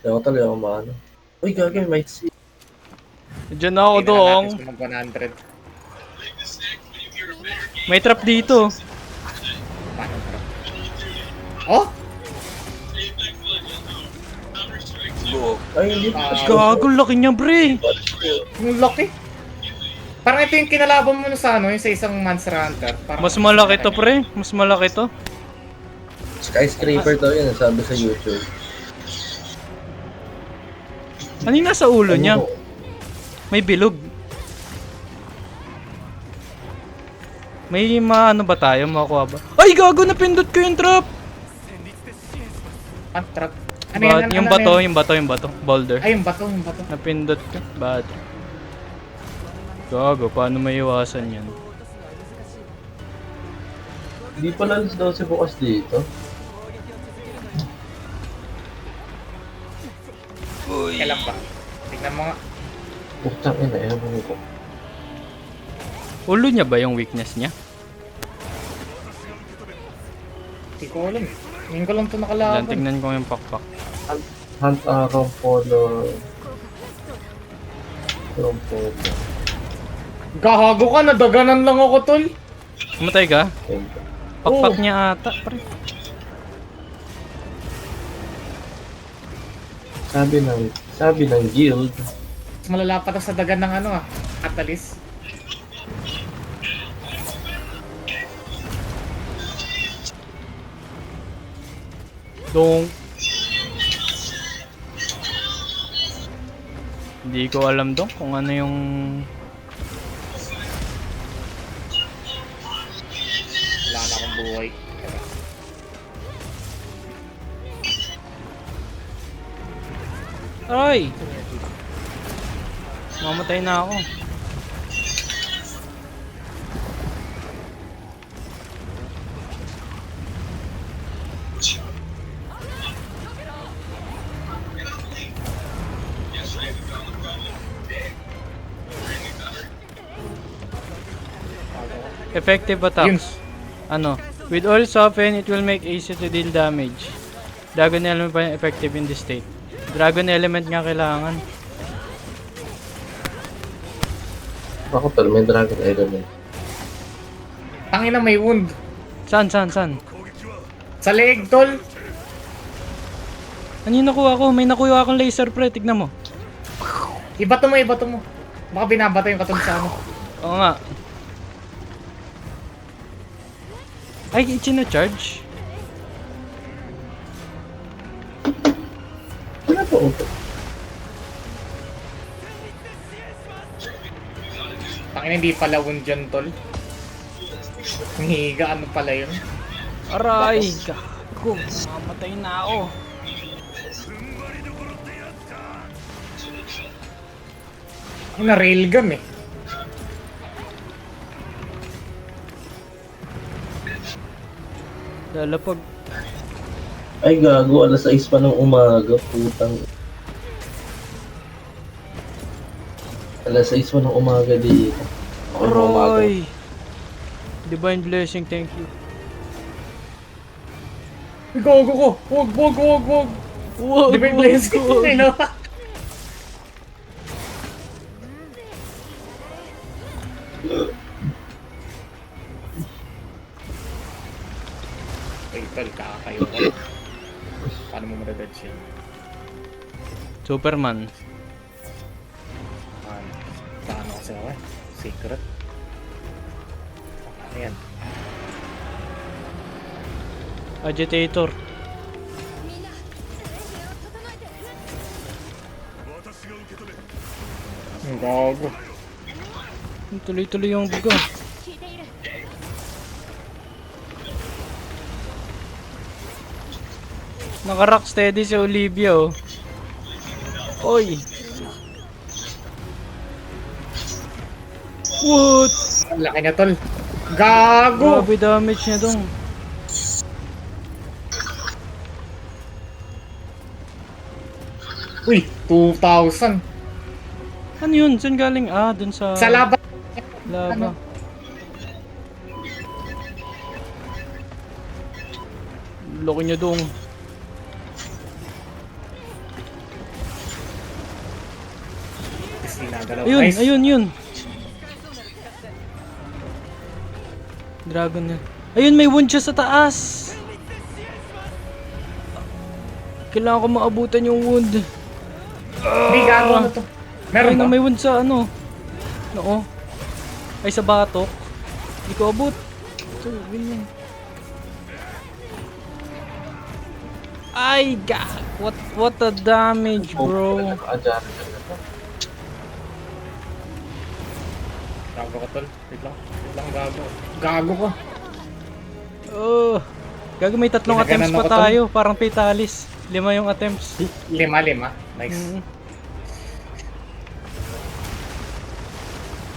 Hindi ako talaga maano. Uy, gagawin, might see. Diyan na ako Hindi na lang doong. natin sa mag 100. May trap dito. Paano bro? Oh? Ay, hindi pa siya. Gago, laki niya, bre. Yung laki. Parang ito yung kinalaban mo sa ano, yung sa isang Monster Hunter. Parang Mas malaki to, pre. Mas malaki to. Skyscraper daw yun, sabi sa YouTube. Ano yung nasa ulo niya? Ano? May bilog. May maano ba tayo? Makuha ba? Ay, gago, napindot ko yung trap. Ah, trap. Ano yan? Yung bato, yung bato, yung bato. Boulder. Ay, yung bato, yung bato. Napindot ko. Bad. Gago, paano may iwasan yan? Hindi pala daw si bukas dito. Kailan ba? Tignan mo nga. Putang ina, ewan ko. Ulo niya ba yung weakness niya? Hindi ko alam. Ngayon ko lang ito Diyan, nakalaban. tignan ko yung pakpak. Hunt Arrow Polo. Polo. Gahago ka, nadaganan lang ako, tol. Kumatay ka? Pakpak Oo. niya ata, pre. Sabi ng guild. Mas malala pa to sa dagan ng ano ah. Catalyst. Dong. Hindi ko alam dong kung ano yung... Wala na akong buhay. Ay! Mamatay na ako. Effective attacks. Ano? With all soften, it will make easy to deal damage. Dragon element pa yung effective in this state. Dragon element nga kailangan. Ako tol, may dragon element. Tangina may wound. San? Sa leeg, tol. Ano yung nakuha ko? May nakuha akong laser pre, tignan mo. Ibato mo, ibato mo. Baka binabato yung katulad sa ano. Oo nga. Ay, ichina-charge? Ano po? Tangina hindi pala wound dyan, tol. Higa, ano pala yun? Aray! Gago! Mamatay na ako. Ang na railgun eh. Lalapag. Ay gago, alas 6 pa ng umaga, putang. Alas 6 pa ng umaga dito. Okay, umaga. Aray! Divine blessing, thank you. Gago ko! Wag! Wow! Di ba yung blessing? Ay, no? Ay, tol, kakakayo ko. Paano mo madadodge yun? Superman. Paano kasi ako eh? Secret? Ano yan? Agitator. Ang gago. Tuloy-tuloy yung buga. Naka-rock steady si Olivia oh. Oy! What? Ang laki na, tol. Gago! Grabe damage niya dong. Uy, 2,000. Ano yun? Saan galing? Ah, dun sa... Sa laban. Lava. Loko niya dong. Sinagalaw. Ayun, Nice. ayun, yun. Dragon na. Ayun, may wound siya sa taas. Kailangan ko maabutan yung wound. Hindi, gago ano to. Meron Ayun ba? na, may wound sa ano. Oo. Ay, sa batok. Hindi ko abot. Ito, ganyan. Ay, God. What a damage, bro. Naka-adjust. Gago ka tol. Wait lang. Wait lang, gago. Gago ka. Oh. Gago, may tatlong Ginaganan attempts pa ako, tol. tayo. Parang Fatalis. 5 yung attempts. 5. Nice. Mm.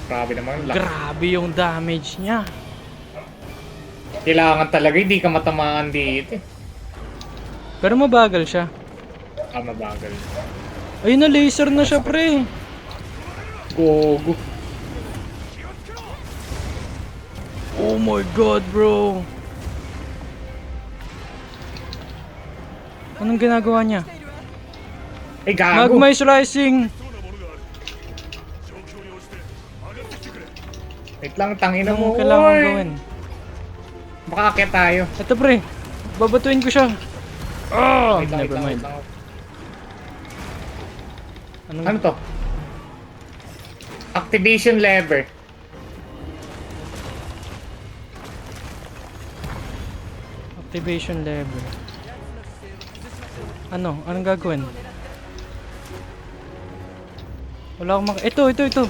Grabe naman. Laki. Grabe yung damage niya. Kailangan talaga, hindi ka matamaan dito. Pero mabagal siya. Mabagal. Ayun na, laser na siya, pre. Gogo. Oh my God, bro. Anong ginagawa niya? Eh, gago. Magma slicing. Wait lang, tangina mo. Anong kailangan Oy. gawin? Makakakit tayo. Ito, pre. Babatuin ko siya. Oh, Wait lang, wait never lang, mind. wait lang. Anong, Ano to? Activation lever. Activation lever. Ano? Anong gagawin? Wala akong ito.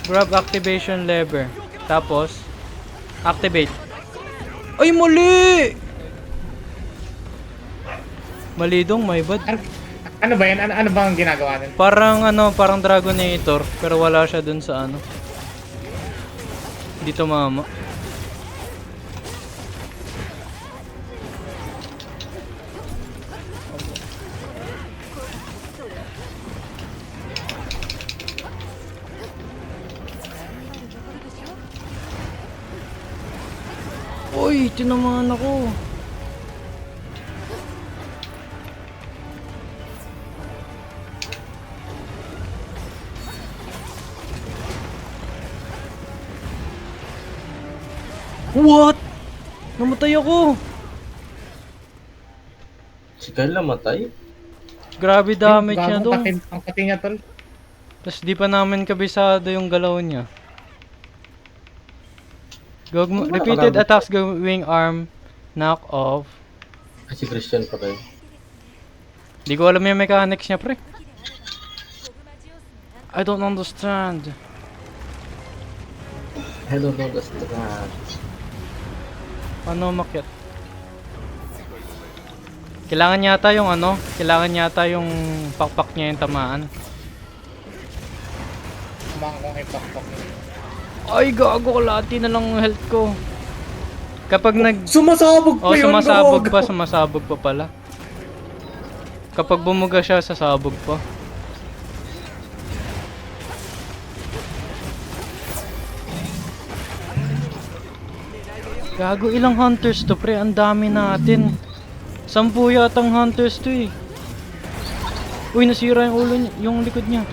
Grab activation lever. Tapos, activate. Ay, mali! Mali dong, my bad. Ano ba yan? Ano ba ang ginagawa nun? Parang Dragonator, pero wala siya dun sa ano. Dito mama. Uy, tinamaan ako. What? Namatay ako. Si Kyle namatay? Grabe damage niya Gago, dong. ang pati niya tol. Tapos di pa namin kabisado yung galaw niya. Repeated attacks going arm, knock off. Ay, si Christian pa kayo. Di ko alam yung mechanics niya, pre. I don't understand. I don't know the strat. Paano umakyat? Kailangan yata yung ano, kailangan yata yung pakpak niya yung tamaan. Kumang kong ipakpak niya. Ay, gago, kalahati na lang ang health ko. Kapag Sumasabog pa yun, sumasabog pa pala. Kapag bumuga siya, sasabog pa. Gago, ilang hunters to, pre? Ang dami natin. 10 yatang hunters to eh. Uy, nasira yung ulo niya, yung likod niya.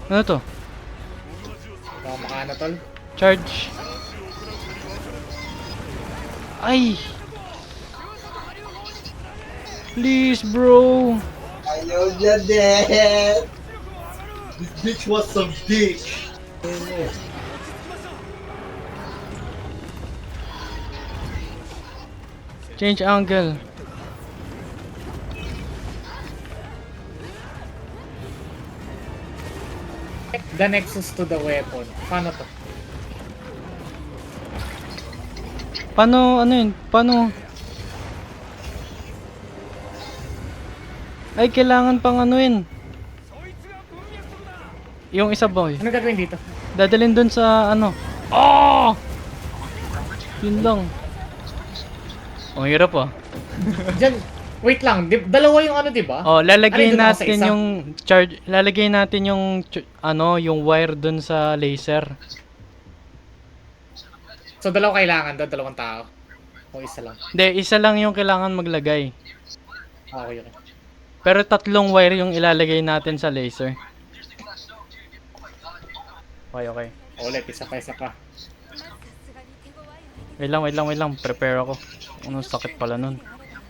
Ano to? Baka makana tol. Charge. Ay! Please, bro. I know you're dead. This bitch was some dick. Change angle. The nexus to the weapon. Paano to? Paano, ano yun? Paano? Ay, kailangan pang ano yun. Yung isa boy. Ano gagawin dito? Dadalhin dun sa ano. Oh! Yun lang. Ang hirap ah. Diyan, wait lang. Dalawa yung ano, di ba? Oh, lalagay Ano, dun ako sa natin isa? yung charge, lalagay natin yung ano, yung wire dun sa laser. So, dalawa kailangan doon, dalawang tao. O isa lang. Hindi, isa lang yung kailangan maglagay. Okay, okay. Pero 3 wire yung ilalagay natin sa laser. Okay, okay. Ulit, isa pa. Wait lang. Prepare ako. Anong sakit pala nun.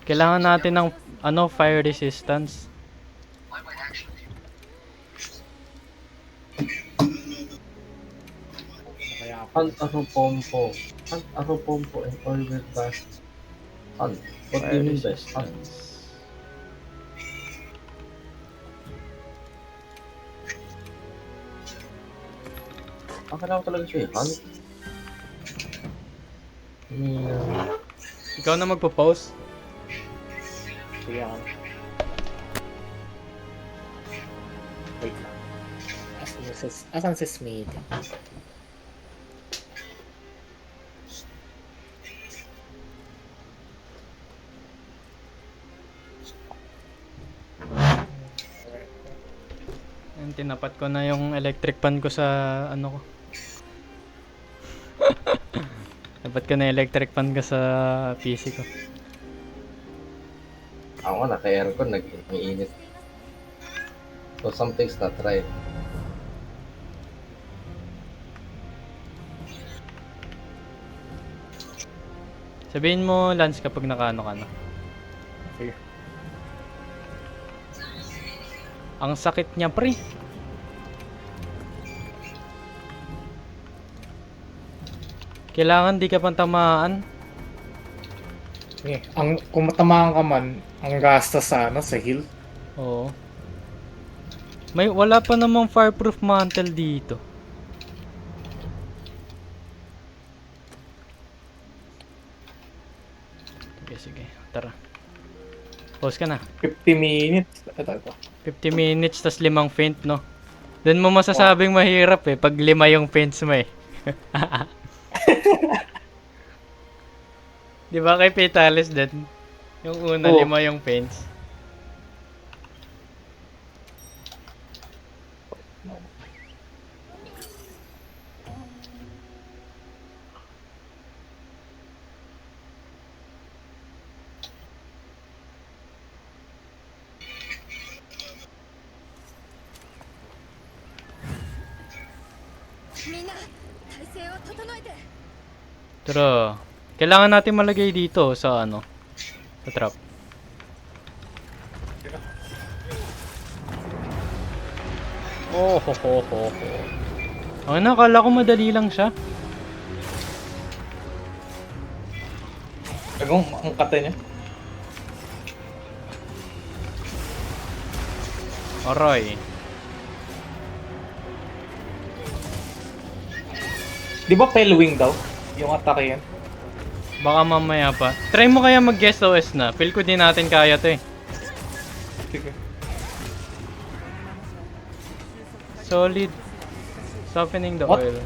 Kailangan natin ng fire resistance. Kaya Hunt Arupompo. Hunt Arupompo and Orbit Blast. Hunt. What do Fire you mean by hunt? resistance. Kailangan ko talaga siya hunt. Ikaw na magpo-post? sige ako. Wait lang. Asan si Smith? Yan, tinapat ko na yung electric fan ko sa ano ko. Tapat ko na yung electric fan ko sa PC ko. Ako naka-aircon, nag-iinit. So something's not right. Sabihin mo, Lance, kapag nakaano ka na. Sige. Ang sakit niya, pre. Kailangan di ka pang tamaan. Kung matamaan ka man, ang gastos sa heal. Oo. Wala pa namang fireproof mantle dito. Sige. Tara. Pause ka na. 50 minutes. Ito. 50 minutes tas 5 feint, no? Doon mo masasabing mahirap eh, pag 5 yung feints mo eh. Di ba kay Petalis din? Yung una, 5 yung feints. Pero, kailangan natin malagay dito sa sa trap. Oh, ho, ho, ho, ho. Akala ko madali lang siya. Ang kata niya. Aray. Di ba Pellwing daw? Yung atake yan? Baka mamaya pa. Try mo kaya mag-guest OS na. Feel ko din natin kaya to eh. Sige. Solid. Softening the What? oil.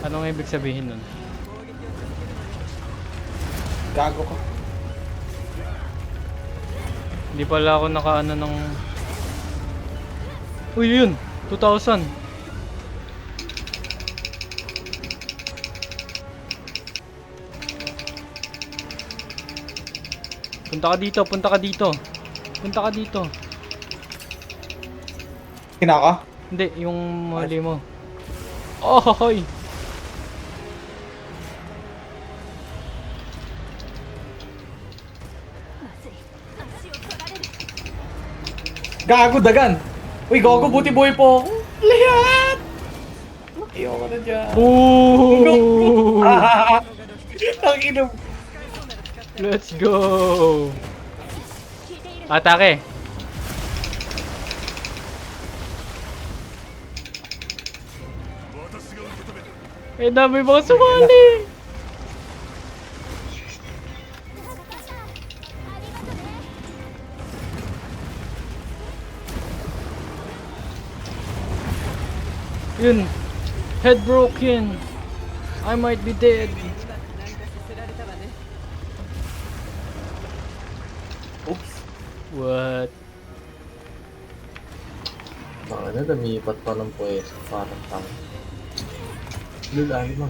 Anong ibig sabihin nun? Gago ka. Hindi pala ako nakaano ng... Uy, yun! 2,000! Punta ka dito. Kinaka? Hindi, yung mali mo. Oh, hoy! Gago, dagan! Uy, gago, buti buhay po ako! Lihat! Ayoko na dyan. Boom! Ang inom. Let's go! Atake! Eh, dami mga sumali! Yun! Head broken! I might be dead! Oops. What? Baka lumipat pa ng puwesto. Parang tanga. Lulali mo.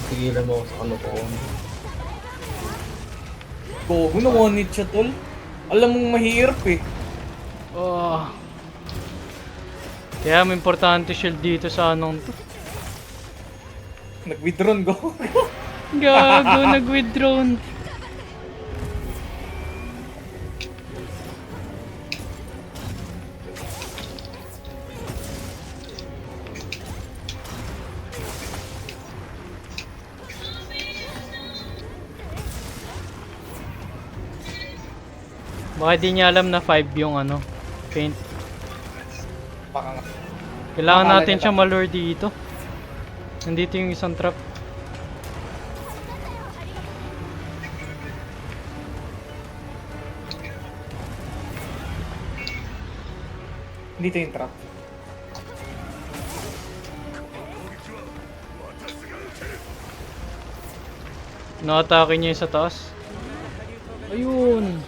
Tigilan mo ako sa kalokohan. Gogo na one hit siya, tol. Alam mong mahirap eh. Oh. Kaya may importante shield dito sa anong to. Nag-withdrawn, Gogo. Gago, nag-withdrawn. Baka di niya alam na 5 yung ano, paint. Baka nga. Kailangan Akala natin niya siya malure dito. Nandito yung isang trap. Dito yung trap. Na-atake niya yung sa taas. Ayun.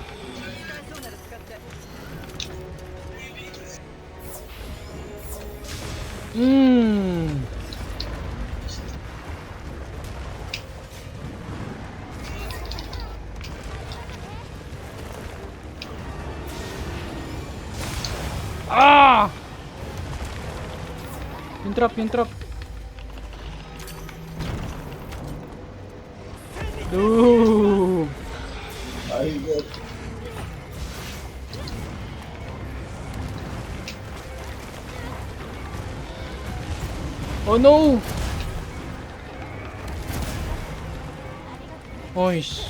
Ah! Yung trap, yung trap. Ooh. Ay, God. Oh no! Nice.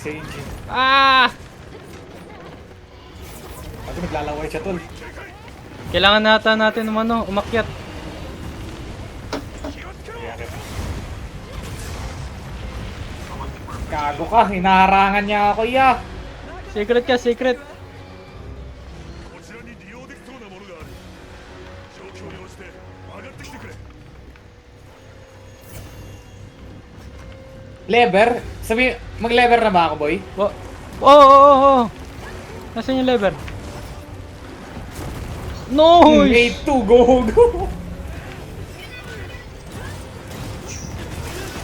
Sage. Ah! Pati naglalaway siya, tol. Kailangan nata natin umakyat. Kaya gago ka, hinaharangan niya ako, iya. Secret ka, secret. こちらに利用できそうなものがある。状況に応じて上がってきてくれ。 Lever? Sabi, mag-lever na ba ako, boy? Oh. Nasaan yung lever? Nice! 8-2, go!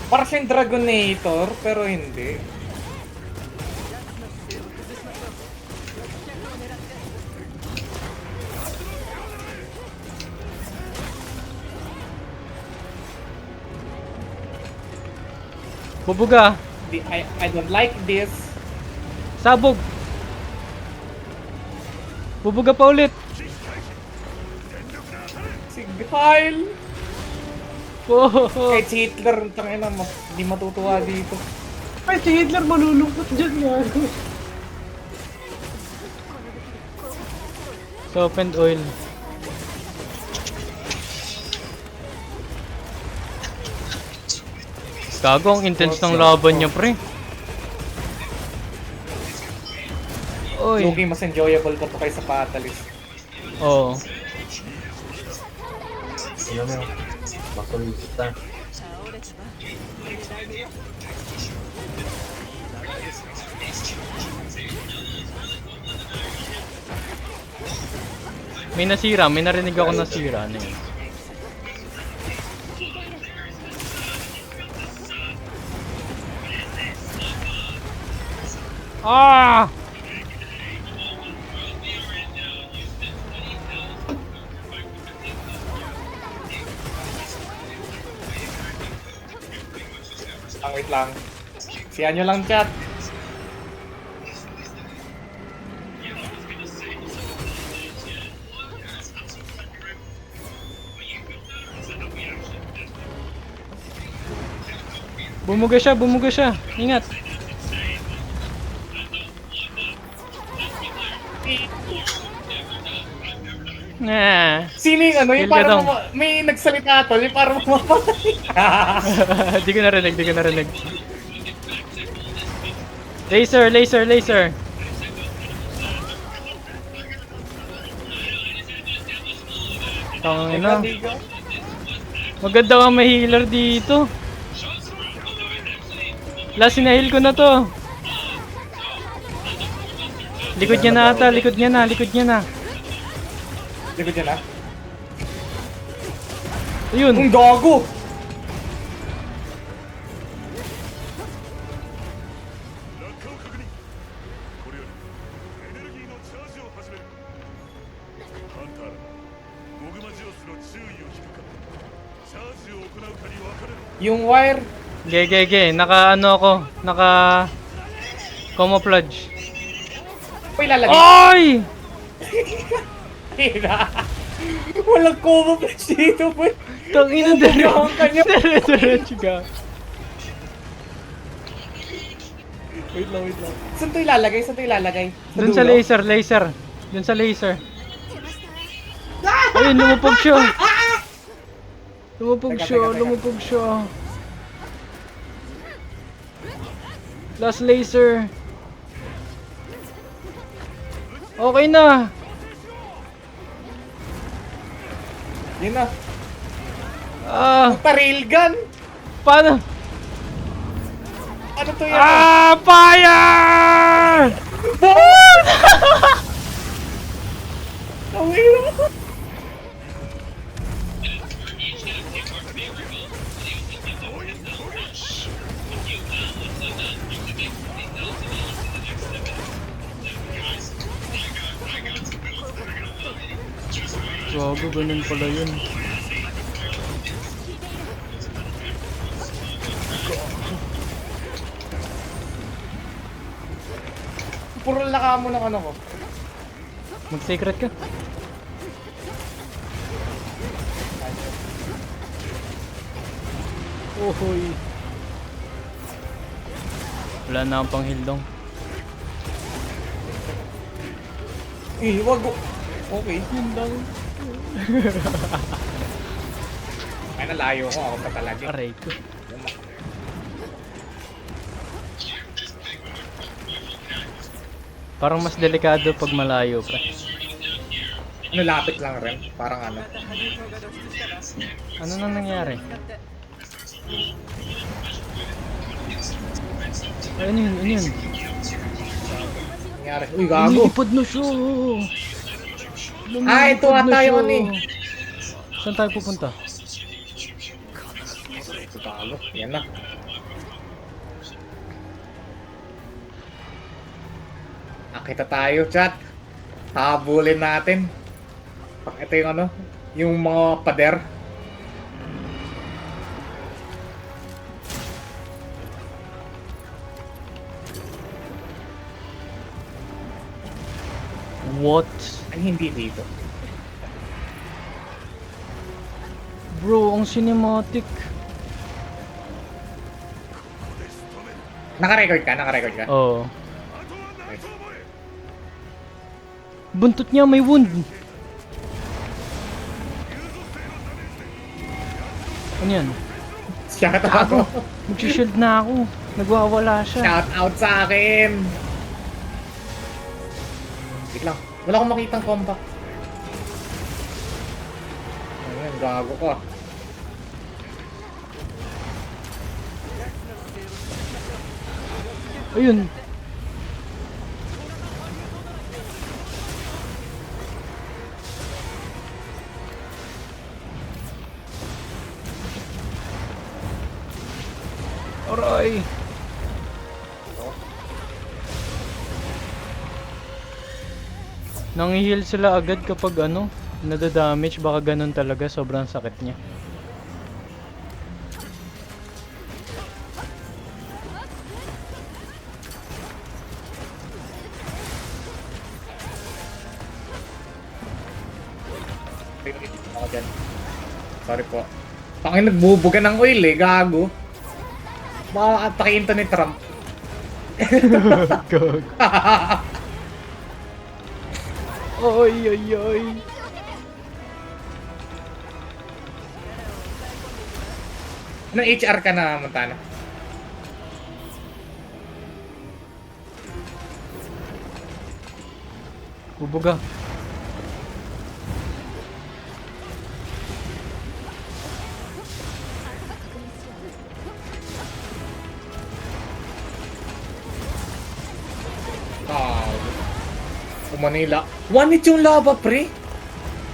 Para siyang Dragonator, pero hindi. Bubuga. I don't like this. Sabog. Bubuga pa ulit. Sigil! Oh. Kahit si Hitler, tangina mo, hindi matutuwa dito. Ay, si Hitler malulungkot dyan nga. Soap and oil. Gago, ang intense ng laban niya, pre. Oy. Loki, mas enjoyable pa to kaysa Fatalist. Oo. Ano mo? Makulista. May nasira, may narinig ako nasira. Ano yun? Ah! Wait lang. Siyan nyo lang chat. Bumuga siya. Ingat. Nah. Sino yung ano? Yung Kill ka parang daw. may nagsalita tol, yung parang mapapatay. Di ko narinig. Laser. Tangina. Maganda ka may healer dito. Last sinahil ko na to. Likod niya na ata, likod niya na, likod niya na. Likod niya na. Ayun. Ang gago! 落下を確認。これよりエネルギーのチャージを始める。ハンターらモグマジオスの注意を引くかチャージを行うかに分かれる。 Yung wire. Ge. Naka ano ako, naka camouflage. Uy, lalagay. Ay! Walang camouflage dito, boy. Tangina Pupugahan ka niya. Diretso ka. Wait lang. Saan to ilalagay? Dun sa dulo? laser. Dun sa laser. Ayun, lumupog siya. Lumupog siya. Last laser. Okay na. Yun na. Ah, Puta, railgun! paano? Ano to yan? Ah, fire! Away mo! Gago, ganun pala yun. Puro laka mo ng ano ko. Mag-secret ka. Ohoy. Wala na akong panghildong. Wag ko. Okay. Yun lang. Ay, nalayo ko. Ako pa talaga. Aray ko. Parang mas delikado pag malayo, pre. Ano, lapit lang rin. Parang ano. Ano nang nangyari? Ay, ano yun? Nangyari. Uy, gago. Lumilipad na siya. Ah, ito Lumilipad na ata siya. yun eh. Saan tayo pupunta? Ito talo. Yan na. Nakita tayo, chat. Habulin natin. Ito yung ano, yung mga pader. What? Ay, hindi dito. Bro, ang cinematic. Naka-record ka? Oo. Buntot niya may wound. Ano yan? Shout out. Mag-shield na ako. Nagwawala siya. Shout out sa akin. Wait lang. Wala akong makitang compact. Ayan, gago ka. Ayun. Aray. Nang-heal sila agad kapag ano, nadadamage, baka ganun talaga, sobrang sakit niya. Ako dyan. Sorry po. Pangin nagbubuga ng oil eh, gago. Baka atakiin to ni Trump. Gag. Oy, oy, oy. Anong HR ka na, Montana? Bubuga. Gago. Manila. One hit yung lava, pre.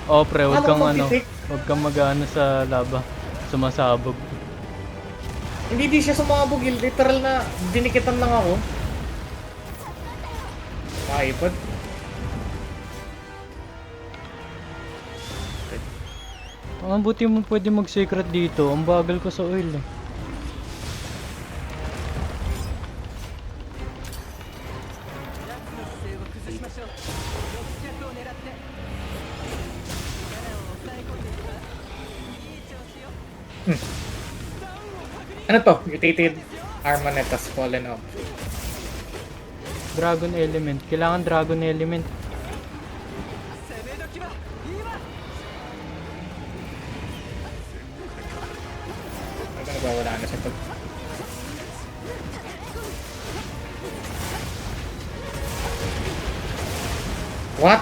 Oh, pre, huwag kang Paano ano, mag-detect? huwag kang mag-ano sa laba. Sumasabog. Hindi di siya sumabog. Literal na dinikitan lang ako. Maipad. Ang buti mo pwede mag-secret dito. Ang bagal ko sa oil eh. Ano to? Mutated Armanet has fallen off. Dragon element. Kailangan dragon element. Ano ba? Wala na siya pag... What?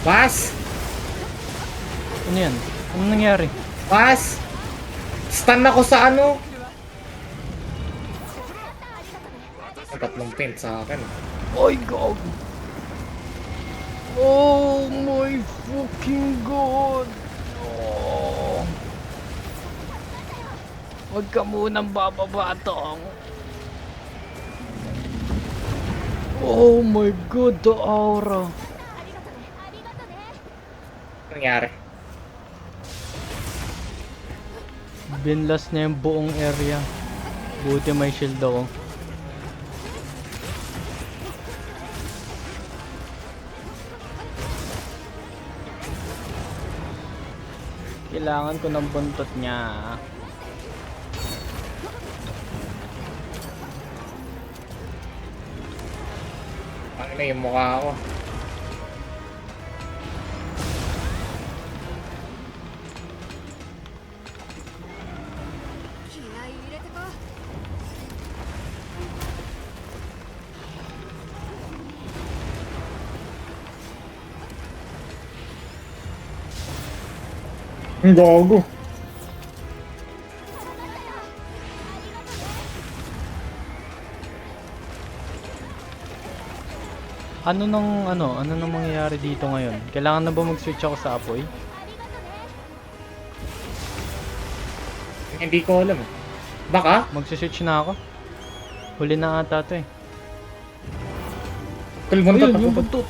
Pass? Ano yan? Ano nangyari? Pass? Stun ako sa ano? Ang tatlong pin sa akin. Oy, god! Oh my fucking god! Oh. Huwag ka munang bababatong. Oh my god, the aura. Ano nangyari? Binlas na yung buong area. Buti may shield ako. Kailangan ko ng buntot niya. Ano na yung mukha ko? Ang gago. Ano nang mangyayari dito ngayon? Kailangan na ba mag-switch ako sa apoy? Hindi ko alam. Baka? Magsi-switch na ako. Huli na ata to eh. Kulbuntot Ayun, ako. yung buntot.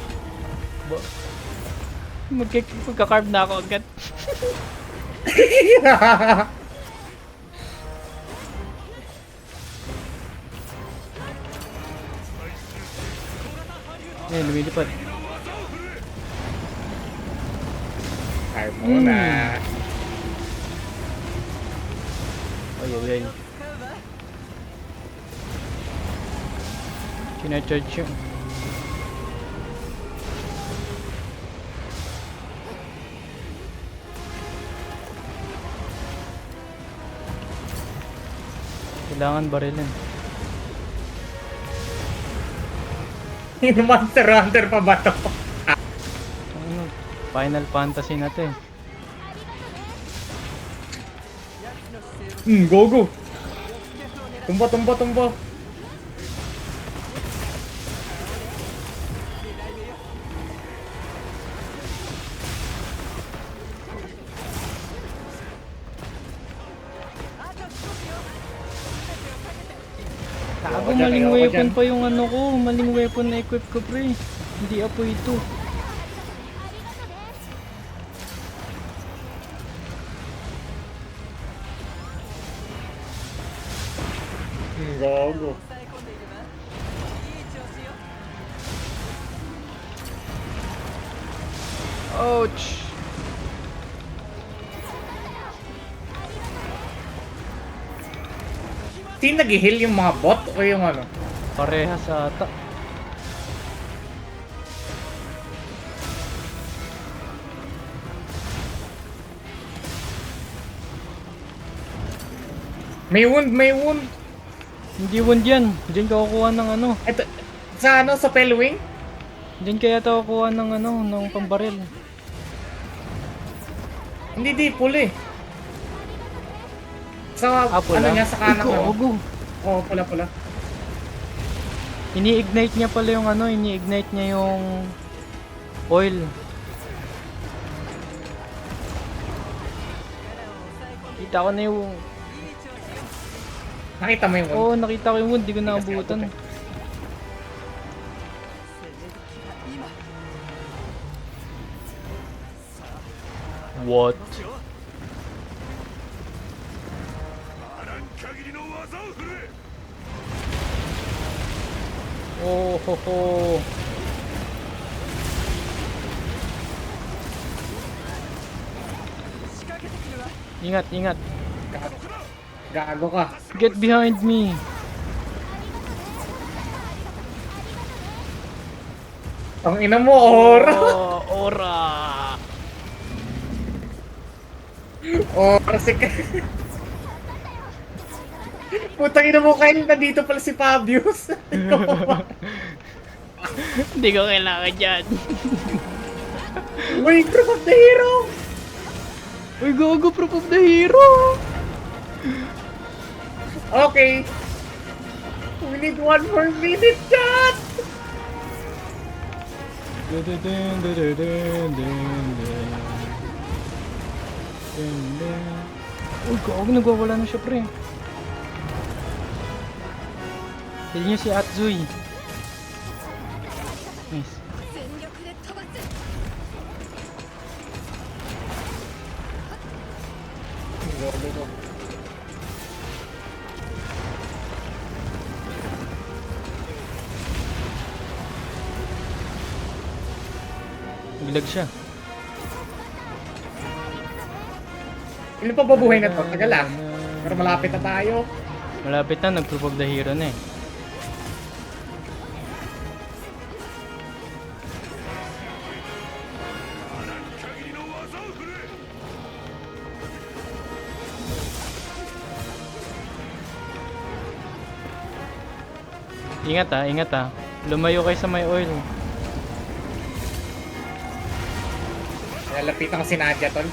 Magka-carve na ako agad. Eh, lumilipad. Ay mo na. Ay, ay, ay. Sinacharge yun. Kailangan barilin. Yung Monster Hunter pa ba to? Ano, Final Fantasy na to eh. Go go. Tumba tumba tumba. Gago, Ako dyan, maling ako weapon dyan. pa yung ano ko. Maling weapon na equip ko, pre. Hindi apoy ito. Gago. Ouch! Sino nag-heal yung mga bot o yung ano? Parehas ata. May wound, may wound. Hindi wound yan. Diyan ka kukuha ng ano. Ito, sa ano, sa Pellwing? Diyan kaya ito kukuha ng ano, ng pambaril. Hindi, di, puli. Sa, ano niya, sa kanang ano? Gago. Oo, pula-pula. Ini-ignite niya pala yung ano, ini-ignite niya yung Oil. Kita ko na yung... Nakita mo yung Oo, nakita ko yung wound. Di ko naabutan. What? あらん限りの技を振るえ Oh, ho, ho. Ingat, ingat. Gago ka. Get behind me. Ang ina mo, Ora! Oh, ora. Ora si Putang ina mo, kayo nandito pala si Fabius. Hindi ko kailangan dyan. Uy, Group of the Hero! Uy, gago, proof of the hero. Okay. We need 1 more minute, chat! Uy, gago, nagwawala na siya, pre. Pili niyo si Atsui. Nice. Naglag siya. Ilan pa babuhay na to? Tagal ah. Pero malapit na tayo. Malapit na, nag-proof of the hero na eh. Ingat ah, ingat ah. Lumayo kayo sa may oil. Lalapitan ko si Nadia, tol.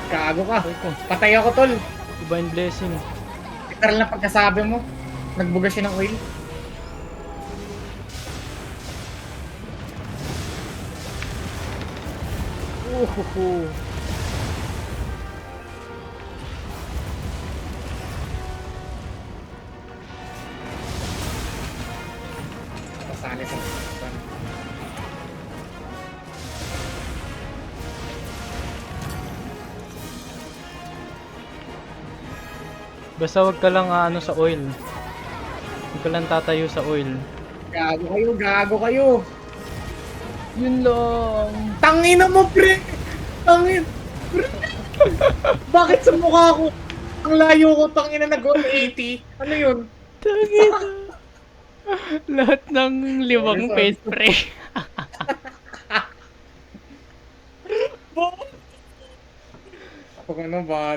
Gago ka. Patay ako, tol. Divine blessing. Literal na pagkasabi mo. Nagbuga siya ng oil. Uhuhu. Pasali sa Basta wag ka lang ano sa oil. Wag ka lang tatayo sa oil. Gago kayo, gago kayo. Yun lang. Tangina mo, pre! Tangin! Pre! Bakit sa mukha ko? Ang layo ko, tangina na nag-180. Ano yun? Tangina. Lahat ng limang Sorry. face spray. Pag ano ba?